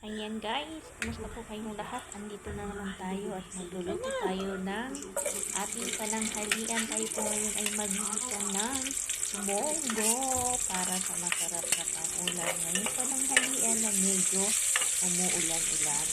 Ayan guys, kumusta po kayong lahat? Andito na naman tayo at magluluto tayo ng ating pananghalian. Tayo po ngayon ay maghihisa ng munggo para sa masarap na pang-ulam. Ngayon pananghalian na medyo umuulan-ulan.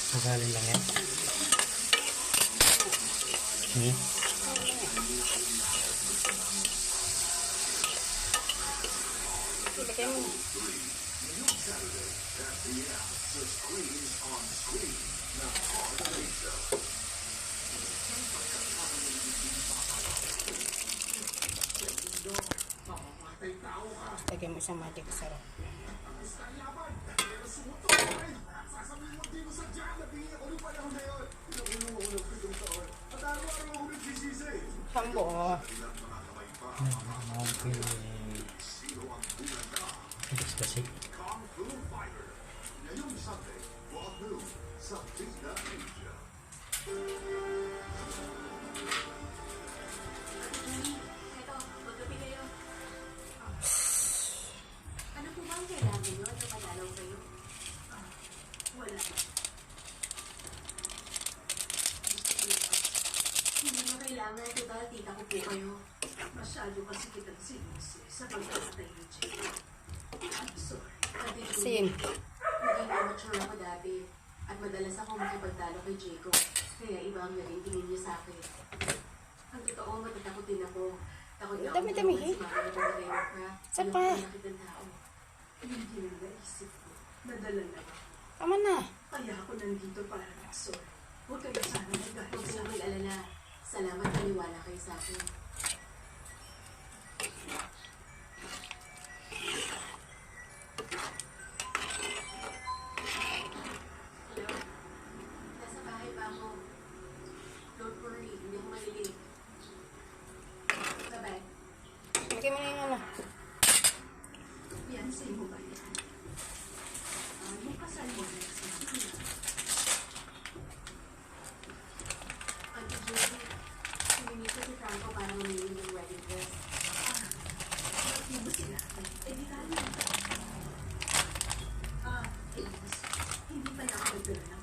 Magalin lang yan. Ilagay mo. Lagyan mo isang magic sarap. Sambo. Kasi Ano po ba ang kailangan nyo? Ano madalaw kayo? Wala. Hindi na kailangan. Total, tita ko po kayo. Masyado kasi kitang sinisi sa pagkakatay ni Jay. I'm sorry. Sim. Naging amateur ako dati. At madalas ako makipagtalo kay Jacob. Kaya iba ang naging tingin niya sa akin. Ang totoo, matatakotin ako. Takot na ako. Dami-dami, eh. Isa pa. Hindi na naisip ko. Nadala na ba? Tama na. Kaya ako nandito para mag-sorry. Huwag kayo sana nagagalit. Huwag kayong mag-alala. Salamat naniwala kayo sa akin. Hello? Nasa bahay pa ako. Don't worry, hindi ako malilig. Bye-bye. Lagyan mo na yung ano. Fiancé mo ba yan? Yung kasal mo na sa Sina. Auntie Julie, sininito si Franco para mamili ng wedding dress. Hindi mo sila? Eh, di tayo. Elise, hindi pa na ako nagdala ng